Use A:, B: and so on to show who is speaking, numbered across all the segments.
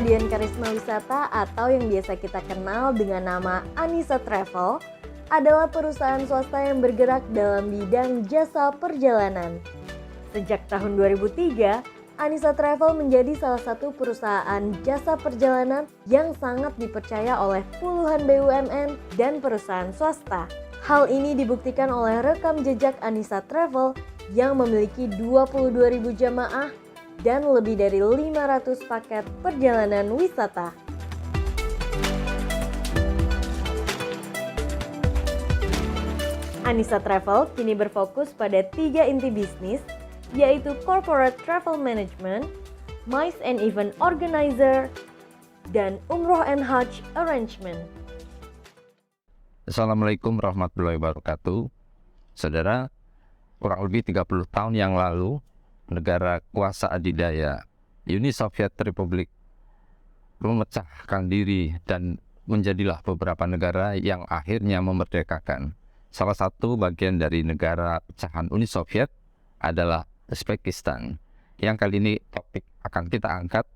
A: Radian Karisma Wisata atau yang biasa kita kenal dengan nama Anissa Travel adalah perusahaan swasta yang bergerak dalam bidang jasa perjalanan. Sejak tahun 2003, Anissa Travel menjadi salah satu perusahaan jasa perjalanan yang sangat dipercaya oleh puluhan BUMN dan perusahaan swasta. Hal ini dibuktikan oleh rekam jejak Anissa Travel yang memiliki 22.000 jamaah dan lebih dari 500 paket perjalanan wisata. Anissa Travel kini berfokus pada 3 inti bisnis, yaitu Corporate Travel Management, MICE and Event Organizer, dan Umroh and Hajj Arrangement.
B: Assalamualaikum warahmatullahi wabarakatuh. Saudara, kurang lebih 30 tahun yang lalu, negara kuasa adidaya Uni Soviet Republic memecahkan diri dan menjadilah beberapa negara yang akhirnya memerdekakan. Salah satu bagian dari negara pecahan Uni Soviet adalah Uzbekistan. Yang kali ini topik akan kita angkat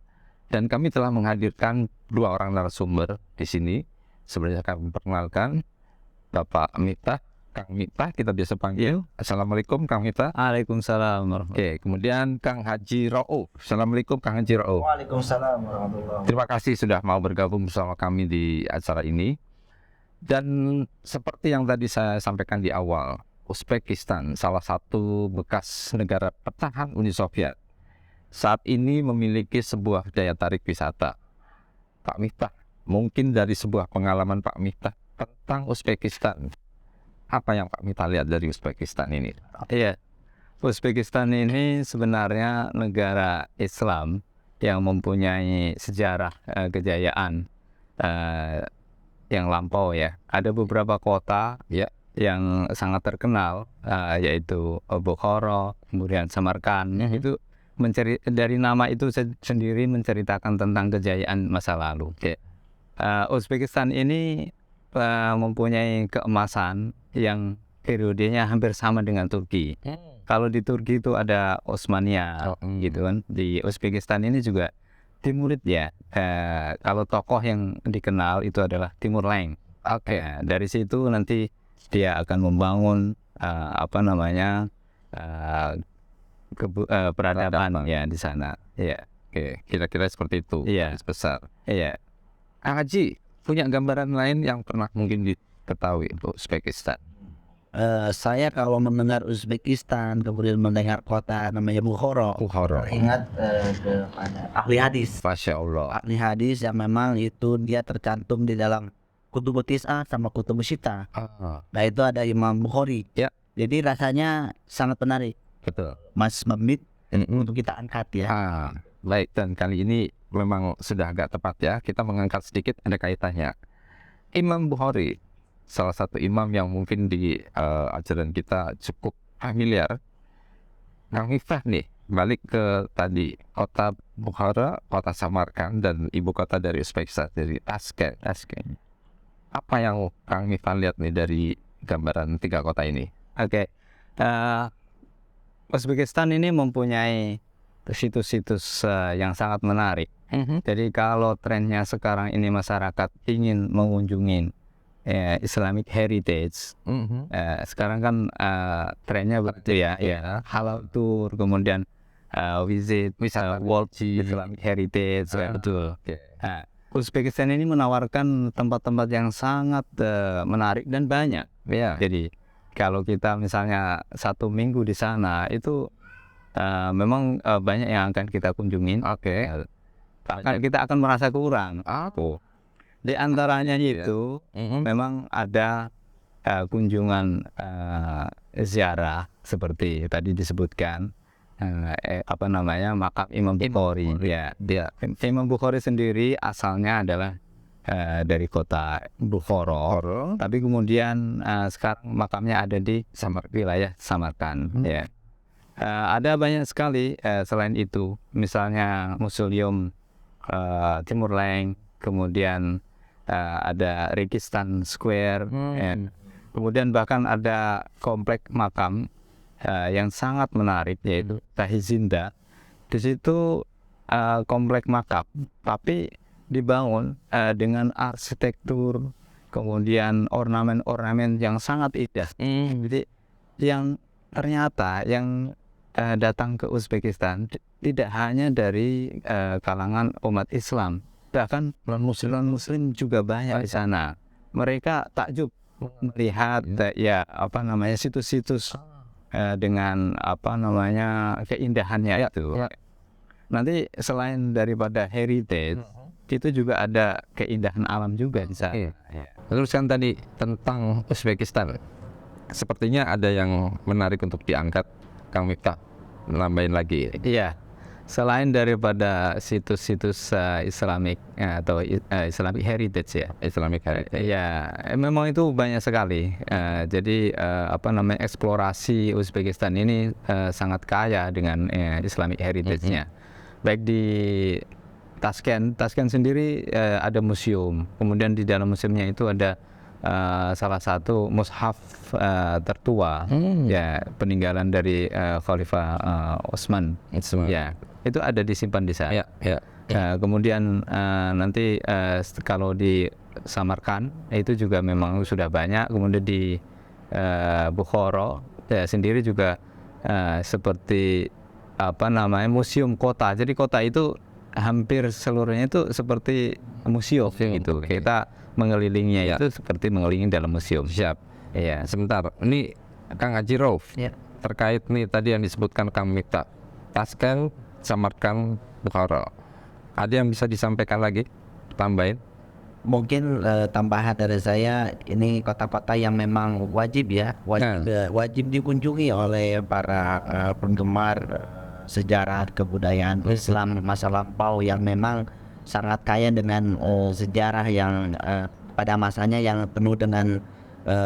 B: dan kami telah menghadirkan 2 orang narasumber di sini. Sebelumnya kami perkenalkan Bapak Miftah, Kang Miftah kita biasa panggil. Assalamualaikum Kang Miftah.
C: Waalaikumsalam
B: Oke,
C: warahmatullahi
B: kemudian Kang Haji Rauf. Assalamualaikum Kang Haji Rauf.
C: Waalaikumsalam warahmatullahi.
B: Terima kasih sudah mau bergabung bersama kami di acara ini. Dan seperti yang tadi saya sampaikan di awal, Uzbekistan salah satu bekas negara pecahan Uni Soviet saat ini memiliki sebuah daya tarik wisata. Pak Miftah, mungkin dari sebuah pengalaman Pak Miftah tentang Uzbekistan, apa yang Pak Miftah lihat dari Uzbekistan ini?
C: Iya, Uzbekistan ini sebenarnya negara Islam yang mempunyai sejarah kejayaan yang lampau ya. Ada beberapa kota
B: Ya.
C: yang sangat terkenal, yaitu Bukhara, kemudian Samarkand. Itu dari nama itu sendiri menceritakan tentang kejayaan masa lalu.
B: Ya.
C: Uzbekistan ini mempunyai keemasan yang periodenya hampir sama dengan Turki. Kalau di Turki itu ada Osmania, gitu kan. Di Uzbekistan ini juga Timurid ya. Kalau tokoh yang dikenal itu adalah Timur Leng.
B: Oke.
C: Dari situ nanti dia akan membangun peradaban ya di sana. Ya.
B: Oke, kira-kira seperti itu.
C: Iya.
B: Besar.
C: Iya.
B: Kang Haji, punya gambaran lain yang pernah mungkin diketahui untuk Uzbekistan?
D: Saya kalau mendengar Uzbekistan, kemudian mendengar kota namanya Bukhara, ingat kepada ahli hadis.
B: Masya Allah.
D: Ahli hadis yang memang itu dia tercantum di dalam Kutubut Tis'ah sama Kutubut Syitta. Nah itu ada Imam Bukhari.
B: Ya.
D: Jadi rasanya sangat menarik.
B: Betul.
D: Mas Memit untuk kita angkat ya.
B: Baik, dan kali ini memang sudah agak tepat ya. Kita mengangkat sedikit ada kaitannya. Imam Bukhari, salah satu imam yang mungkin di ajaran kita cukup familiar. Kang Miftah nih, balik ke tadi kota Bukhara, kota Samarkand, dan ibu kota dari Uzbekistan, dari Tashkent. Apa yang Kang Miftah lihat nih dari gambaran 3 kota ini?
C: Oke. Uzbekistan ini mempunyai situs-situs yang sangat menarik. Jadi kalau trennya sekarang ini masyarakat ingin mengunjungi Islamic Heritage, sekarang kan trennya begitu ya, halal tour, kemudian visit World Islamic Heritage, betul. Uzbekistan ini menawarkan tempat-tempat yang sangat menarik dan banyak. Jadi kalau kita misalnya 1 minggu di sana itu memang banyak yang akan kita kunjungin. Bahkan kita akan merasa kurang. Di antaranya itu memang ada kunjungan ziarah seperti tadi disebutkan makam Imam Bukhari. Ya, Imam Bukhari sendiri asalnya adalah dari kota Bukhara, tapi kemudian sekarang makamnya ada di wilayah Samarkand. Ya. Ada banyak sekali selain itu, misalnya Museum Timur Leng, kemudian ada Registan Square, kemudian bahkan ada komplek makam yang sangat menarik yaitu Tahizinda. Di situ komplek makam, tapi dibangun dengan arsitektur, kemudian ornamen-ornamen yang sangat indah. Jadi yang ternyata yang datang ke Uzbekistan tidak hanya dari kalangan umat Islam, bahkan non-Muslim juga banyak di sana. Mereka takjub melihat situs-situs dengan keindahannya itu. Nanti selain daripada heritage, itu juga ada keindahan alam juga di sana.
B: Terus kan tadi tentang Uzbekistan, sepertinya ada yang menarik untuk diangkat, Kang Miftah, nambahin lagi.
C: Iya, selain daripada situs-situs Islamic atau Islamic heritage ya.
B: Islamic heritage.
C: Ya, memang itu banyak sekali. Jadi eksplorasi Uzbekistan ini sangat kaya dengan Islamic heritage-nya. Baik di Tashkent sendiri ada museum. Kemudian di dalam museumnya itu ada salah satu mushaf tertua, ya, peninggalan dari Khalifah Utsman. Ya, itu ada disimpan di sana. Kemudian nanti kalau di Samarkand itu juga memang sudah banyak. Kemudian di Bukhara sendiri juga seperti museum kota. Jadi kota itu hampir seluruhnya itu seperti museum gitu. Kita mengelilinginya itu seperti mengelilingi dalam museum.
B: Siap.
C: Iya.
B: Sebentar, ini Kang Haji Rauf, terkait nih tadi yang disebutkan Kang Miftah, Tashkent, Samarkand, Bukhara. Ada yang bisa disampaikan lagi? Tambahin?
D: Mungkin tambahan dari saya, ini kota-kota yang memang wajib dikunjungi oleh para penggemar sejarah kebudayaan Islam masa lampau yang memang sangat kaya dengan sejarah yang pada masanya yang penuh dengan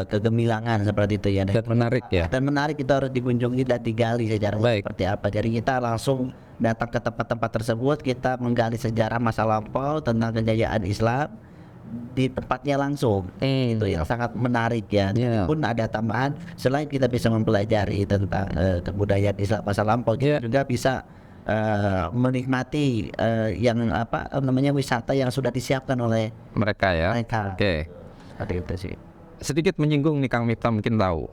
D: kegemilangan seperti itu ya.
B: Dan menarik ya.
D: Dan menarik, itu harus dikunjungi dan digali sejarahnya seperti apa. Jadi kita langsung datang ke tempat-tempat tersebut, kita menggali sejarah masa lampau tentang kejayaan Islam di tempatnya langsung. Itu yang sangat menarik ya. Pun ada tambahan, selain kita bisa mempelajari tentang kebudayaan Islam masa lampau, kita juga bisa menikmati wisata yang sudah disiapkan oleh
B: mereka ya. Oke.
D: Itu sih.
B: Sedikit menyinggung nih Kang Miftah, mungkin tahu.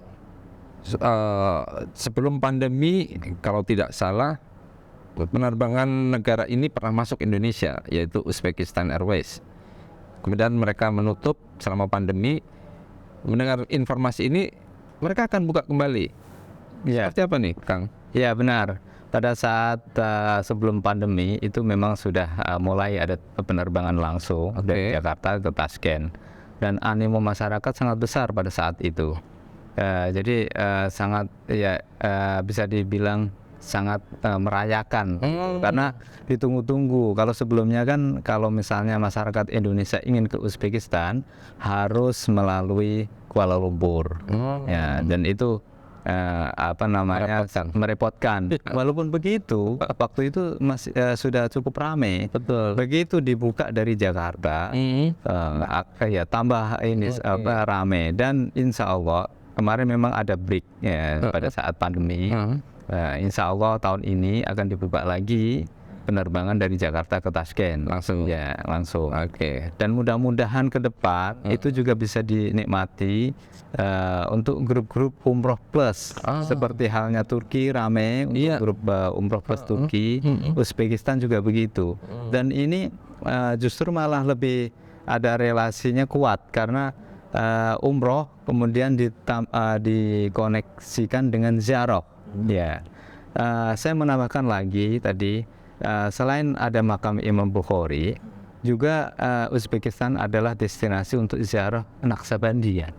B: Sebelum pandemi, kalau tidak salah, penerbangan negara ini pernah masuk Indonesia, yaitu Uzbekistan Airways. Kemudian mereka menutup selama pandemi. Mendengar informasi ini, mereka akan buka kembali. Seperti apa nih, Kang?
C: Ya, benar. Pada saat sebelum pandemi itu memang sudah mulai ada penerbangan langsung dari Jakarta ke Tashkent, dan animo masyarakat sangat besar pada saat itu. Jadi sangat bisa dibilang sangat merayakan karena ditunggu-tunggu. Kalau sebelumnya kan, kalau misalnya masyarakat Indonesia ingin ke Uzbekistan harus melalui Kuala Lumpur, ya, dan itu merepotkan. Walaupun begitu, waktu itu masih sudah cukup ramai.
B: Betul.
C: Begitu dibuka dari Jakarta, tambah ini ramai. Dan insya Allah kemarin memang ada break ya pada saat pandemi. Insya Allah tahun ini akan dibuka lagi penerbangan dari Jakarta ke Tashkent langsung. Dan mudah-mudahan ke depan itu juga bisa dinikmati untuk grup-grup umroh plus, seperti halnya Turki ramai untuk grup umroh plus Turki. Uzbekistan juga begitu. Dan ini justru malah lebih ada relasinya kuat karena umroh kemudian dikoneksikan dengan ziarah. Saya menambahkan lagi tadi, selain ada makam Imam Bukhari, juga Uzbekistan adalah destinasi untuk ziarah Naqsabandiyah.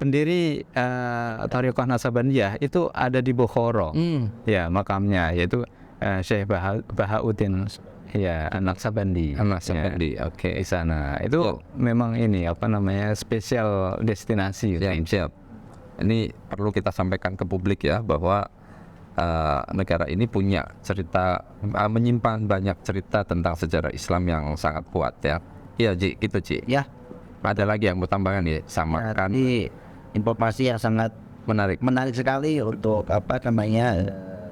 C: Pendiri Thariqah Naqsabandiyah itu ada di Bukhara. Makamnya yaitu Syekh Bahauddin Naqsabandi. Di sana. Itu memang ini spesial destinasi.
B: Siap. Ini perlu kita sampaikan ke publik ya, bahwa negara ini punya cerita, menyimpan banyak cerita tentang sejarah Islam yang sangat kuat ya. Iya Ji, gitu Ji.
D: Ya.
B: Ada lagi yang mau tambahkan ya, sama kan?
D: Ini informasi yang sangat menarik sekali untuk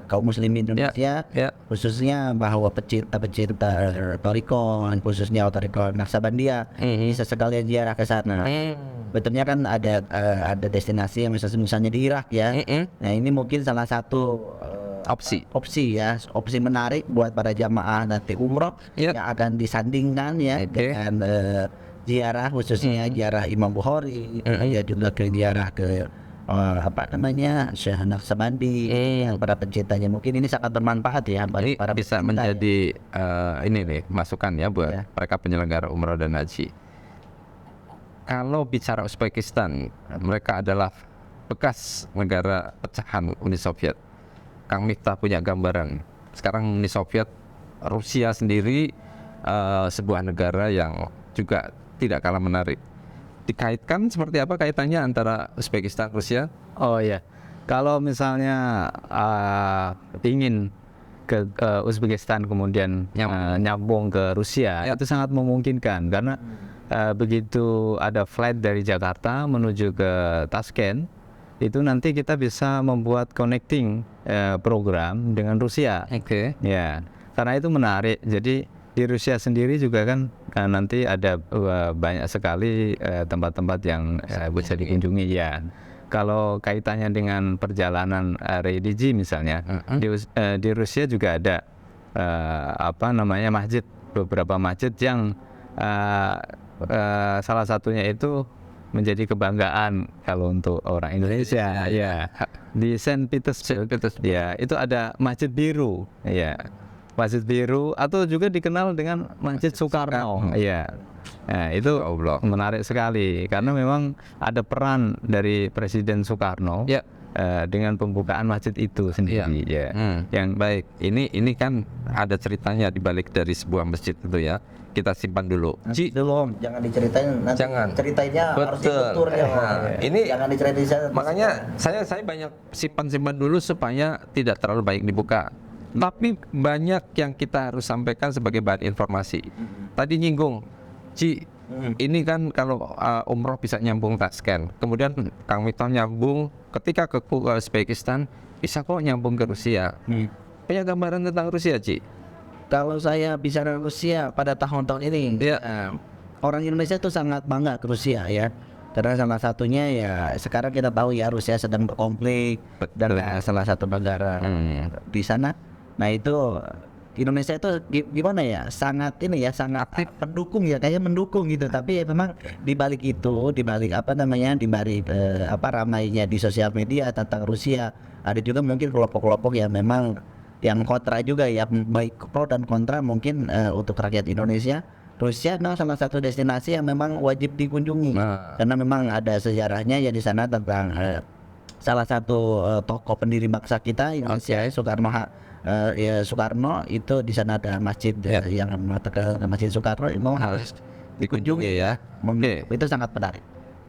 D: kaum muslimin Indonesia, khususnya bahwa pecinta Toriko, khususnya Toriko Naksabandia bisa sekalian ziarah ke sana. Betulnya kan ada destinasi yang misalnya di Irak ya. Nah ini mungkin salah satu opsi menarik buat para jamaah nanti umroh yang akan disandingkan ya dengan ziarah, khususnya ziarah Imam Bukhari, ya juga ke ziarah ke Syekh Naksabandi, yang para pencintanya. Mungkin ini sangat bermanfaat ya bagi para
B: bisa
D: pecinta,
B: menjadi ini nih masukan ya buat mereka penyelenggara umroh dan haji. Kalau bicara Uzbekistan, mereka adalah bekas negara pecahan Uni Soviet. Kang Miftah punya gambaran. Sekarang Uni Soviet, Rusia sendiri sebuah negara yang juga tidak kalah menarik. Dikaitkan seperti apa kaitannya antara Uzbekistan Rusia?
C: Oh ya, kalau misalnya ingin ke Uzbekistan kemudian nyambung ke Rusia, itu sangat memungkinkan karena begitu ada flight dari Jakarta menuju ke Tashkent, itu nanti kita bisa membuat connecting program dengan Rusia. Ya, karena itu menarik. Jadi di Rusia sendiri juga kan nanti ada banyak sekali tempat-tempat yang bisa dikunjungi ya. Kalau kaitannya dengan perjalanan religi misalnya, di Rusia juga ada masjid, beberapa masjid yang salah satunya itu menjadi kebanggaan kalau untuk orang Indonesia ya. Di Saint Petersburg ya, itu ada Masjid Biru ya. Masjid Biru atau juga dikenal dengan Masjid Soekarno ya. Nah, itu menarik sekali karena memang ada peran dari Presiden Soekarno dengan pembukaan masjid itu sendiri ya.
B: Yang baik, ini kan ada ceritanya di balik dari sebuah masjid itu ya. Kita simpan dulu.
D: Belum, jangan diceritain nanti.
B: Jangan.
D: Ceritanya harus ditutur ya.
B: Ini
D: jangan diceritain.
B: Makanya saya banyak simpan dulu supaya tidak terlalu banyak dibuka. Tapi banyak yang kita harus sampaikan sebagai bahan informasi. Tadi nyinggung, ini kan kalau umroh bisa nyambung Tashkent. Kemudian Kang Miftah nyambung ketika ke Uzbekistan, bisa kok nyambung ke Rusia. Punya gambaran tentang Rusia, Ci?
D: Kalau saya bicara Rusia pada tahun-tahun ini, orang Indonesia itu sangat bangga ke Rusia ya. Karena salah satunya ya sekarang kita tahu ya Rusia sedang berkonflik dan salah satu negara di sana. Nah itu Indonesia itu gimana ya, sangat aktif pendukung ya, kayak mendukung gitu. Tapi memang di balik itu, di balik ramainya di sosial media tentang Rusia, ada juga mungkin kelompok-kelompok yang memang yang kontra juga ya, baik pro dan kontra mungkin untuk rakyat Indonesia. Rusia memang salah satu destinasi yang memang wajib dikunjungi karena memang ada sejarahnya ya di sana tentang salah satu tokoh pendiri bangsa kita Indonesia, Soekarno itu di sana ada masjid yang mengatakan Masjid Soekarno itu harus dikunjungi ya. Itu sangat menarik.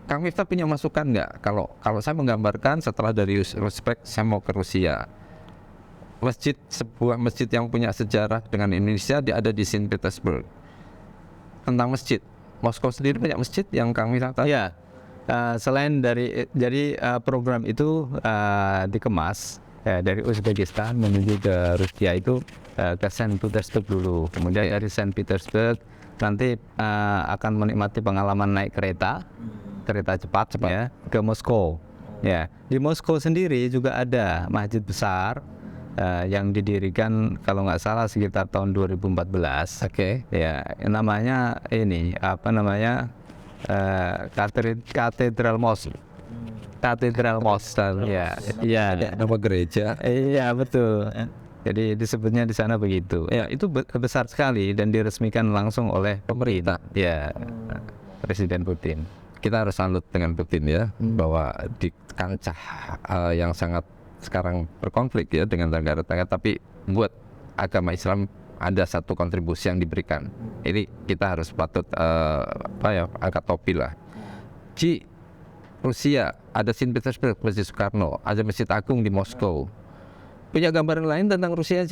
B: Kang Miftah punya masukan nggak? Kalau saya menggambarkan setelah dari Uzbek saya mau ke Rusia. Sebuah masjid yang punya sejarah dengan Indonesia ada di Saint Petersburg. Tentang masjid, Moskow sendiri punya masjid yang Kang Miftah tahu?
C: Ya, selain jadi program itu dikemas dari Uzbekistan menuju ke Rusia itu ke Saint Petersburg dulu. Kemudian dari Saint Petersburg nanti akan menikmati pengalaman naik kereta cepat ya ke Moskow. Ya, di Moskow sendiri juga ada masjid besar. Yang didirikan kalau nggak salah sekitar tahun 2014. Ya, namanya Katedral Mosque. Katedral Mosque. Ya.
B: Nama gereja.
C: Iya betul. Jadi disebutnya di sana begitu. Ya, itu besar sekali dan diresmikan langsung oleh pemerintah. Ya, Presiden Putin.
B: Kita harus salut dengan Putin ya, bahwa di kancah yang sangat sekarang berkonflik ya dengan negara tetangga, tapi buat agama Islam ada satu kontribusi yang diberikan. Ini kita harus patut angkat topi lah. Rusia ada Saint Petersburg, Masjid Soekarno, ada Masjid Agung di Moskow. Punya gambaran lain tentang Rusia,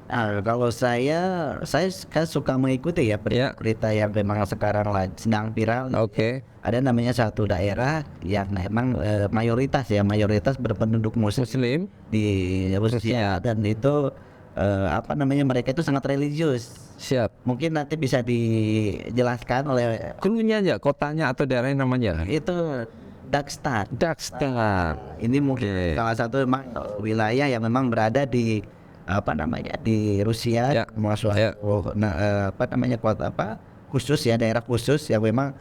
D: Nah, kalau saya kan suka mengikuti ya berita yang memang sekarang sedang viral.
B: Oke.
D: Ada namanya satu daerah yang memang mayoritas berpenduduk Muslim di Rusia, dan itu apa namanya, mereka itu sangat religius.
B: Siap.
D: Mungkin nanti bisa dijelaskan oleh
B: Klunya aja, kotanya atau daerahnya namanya.
D: itu Dagestan.
B: Dagestan.
D: Ini mungkin
B: Oke.
D: salah satu memang wilayah yang memang berada di apa namanya, di Rusia,
B: Ya.
D: masuk
B: Ya.
D: apa namanya, kota apa khusus ya, daerah khusus yang memang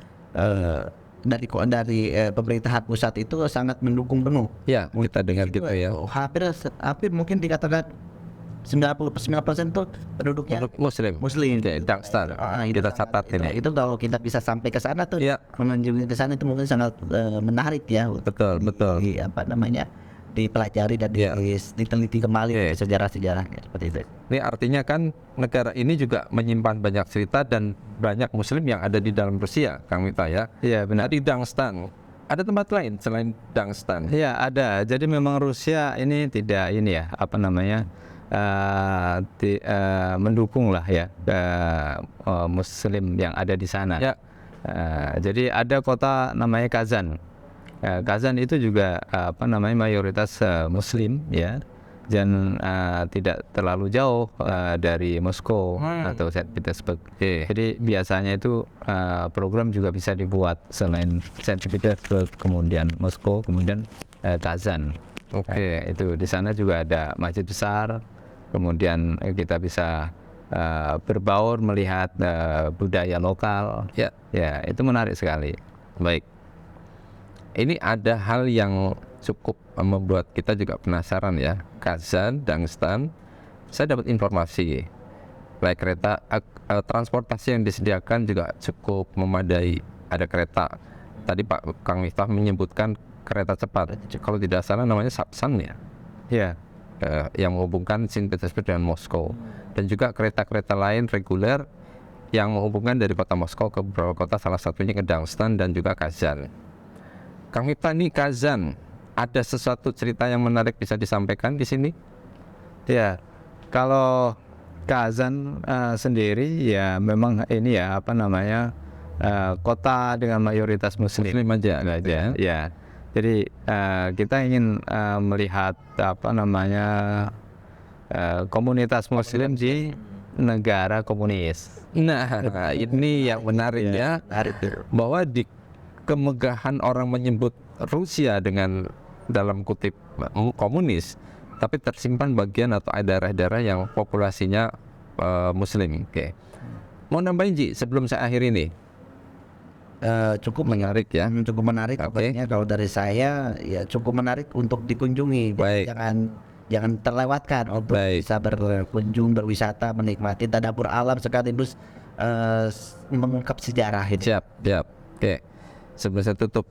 D: dari pemerintahan pusat itu sangat mendukung penuh.
B: Ya, kita dengar gitu ya.
D: Hampir mungkin dikatakan 99% tuh penduduknya
B: Muslim.
D: Muslim.
B: Oke, Dagestan.
D: Itu
B: Kita catat ini.
D: Itu kalau kita bisa sampai ke sana tuh,
B: Ya.
D: mengunjungi ke sana itu mungkin sangat menarik ya.
B: Betul, betul.
D: Apa namanya, dipelajari dan
B: Ya.
D: diteliti kembali
B: Oke.
D: sejarah-sejarahnya seperti itu.
B: Ini artinya kan negara ini juga menyimpan banyak cerita dan banyak Muslim yang ada di dalam Rusia, Kang Miftah ya.
C: Iya benar.
B: Di Dagestan. Ada tempat lain selain Dagestan?
C: Iya ada. Jadi memang Rusia ini tidak ini ya, apa namanya, mendukung lah ya Muslim yang ada di sana.
B: Ya.
C: Jadi ada kota namanya Kazan. Kazan itu juga apa namanya, mayoritas Muslim ya, dan tidak terlalu jauh dari Moskow atau Saint Petersburg. Jadi biasanya itu program juga bisa dibuat selain Saint Petersburg, kemudian Moskow, kemudian Kazan.
B: Oke.
C: Itu di sana juga ada masjid besar. Kemudian kita bisa berbaur melihat budaya lokal.
B: Ya.
C: Ya, itu menarik sekali.
B: Baik. Ini ada hal yang cukup membuat kita juga penasaran ya. Kazan, Dagestan, saya dapat informasi baik kereta transportasi yang disediakan juga cukup memadai. Ada kereta. Tadi Pak Kang Miftah menyebutkan kereta cepat. Kalau tidak salah namanya Sapsan ya.
C: Ya,
B: Yang menghubungkan Saint Petersburg dengan Moskow. Dan juga kereta-kereta lain reguler yang menghubungkan dari kota Moskow ke beberapa kota, salah satunya ke Dagestan dan juga Kazan. Kang Miftah, nih Kazan, ada sesuatu cerita yang menarik bisa disampaikan di sini?
C: ya. Kalau Kazan sendiri ya memang ini ya, apa namanya, kota dengan mayoritas Muslim.
B: Muslim aja.
C: Ya. Jadi kita ingin melihat apa namanya, komunitas Muslim di negara komunis.
B: Nah, ini yang menarik ya, bahwa di kemegahan orang menyebut Rusia dengan dalam kutip komunis, tapi tersimpan bagian atau ada daerah-daerah yang populasinya Muslim. Oke. Mau nambahin Ji sebelum saya akhiri ini?
D: Cukup
B: Menarik ya.
D: cukup menarik.
B: Oke.
D: Pokoknya kalau dari saya ya cukup menarik untuk dikunjungi.
B: Baik.
D: Jangan terlewatkan untuk
B: Baik.
D: bisa berkunjung, berwisata, menikmati tadabur alam sekaligus mengungkap sejarah ini.
B: Siap. Oke. Sebelum saya tutup,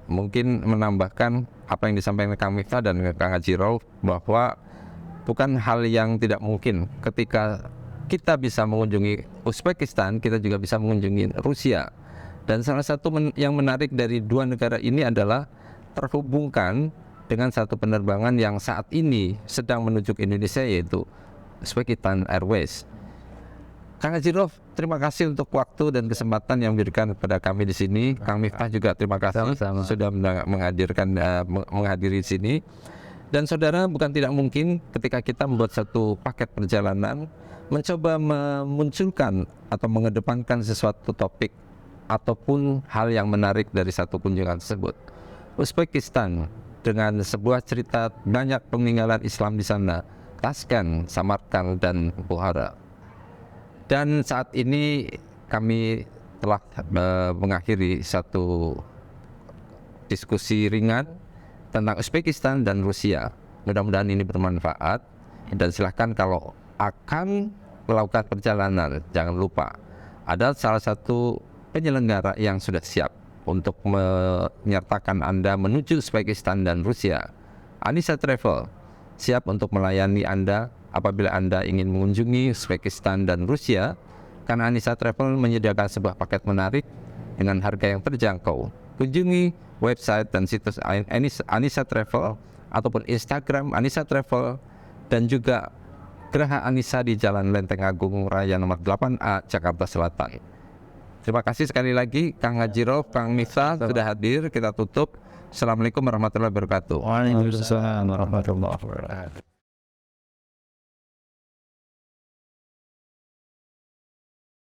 B: mungkin menambahkan apa yang disampaikan Kang Miftah dan Kang Haji Rauf, bahwa bukan hal yang tidak mungkin ketika kita bisa mengunjungi Uzbekistan, kita juga bisa mengunjungi Rusia. Dan salah satu yang menarik dari dua negara ini adalah terhubungkan dengan satu penerbangan yang saat ini sedang menuju ke Indonesia, yaitu Uzbekistan Airways. Kang Haji Rauf, terima kasih untuk waktu dan kesempatan yang diberikan kepada kami di sini. Kang Miftah juga terima kasih
C: Sama-sama.
B: sudah menghadiri di sini. Dan saudara, bukan tidak mungkin ketika kita membuat satu paket perjalanan, mencoba memunculkan atau mengedepankan sesuatu topik ataupun hal yang menarik dari satu kunjungan tersebut. Uzbekistan dengan sebuah cerita banyak peninggalan Islam di sana, Tashkent, Samarkand, dan Bukhara. Dan saat ini kami telah mengakhiri satu diskusi ringan tentang Uzbekistan dan Rusia. Mudah-mudahan ini bermanfaat, dan silahkan kalau akan melakukan perjalanan, jangan lupa ada salah satu penyelenggara yang sudah siap untuk menyertakan Anda menuju Uzbekistan dan Rusia. Anissa Travel siap untuk melayani Anda apabila Anda ingin mengunjungi Uzbekistan dan Rusia, karena Anissa Travel menyediakan sebuah paket menarik dengan harga yang terjangkau. Kunjungi website dan situs Anissa Travel ataupun Instagram Anissa Travel, dan juga Geraha Anissa di Jalan Lenteng Agung Raya nomor 8A, Jakarta Selatan. Terima kasih sekali lagi Kang Hajiro, Kang Miftah sudah hadir. Kita tutup. Assalamualaikum warahmatullahi wabarakatuh.
C: Waalaikumsalam warahmatullahi wabarakatuh.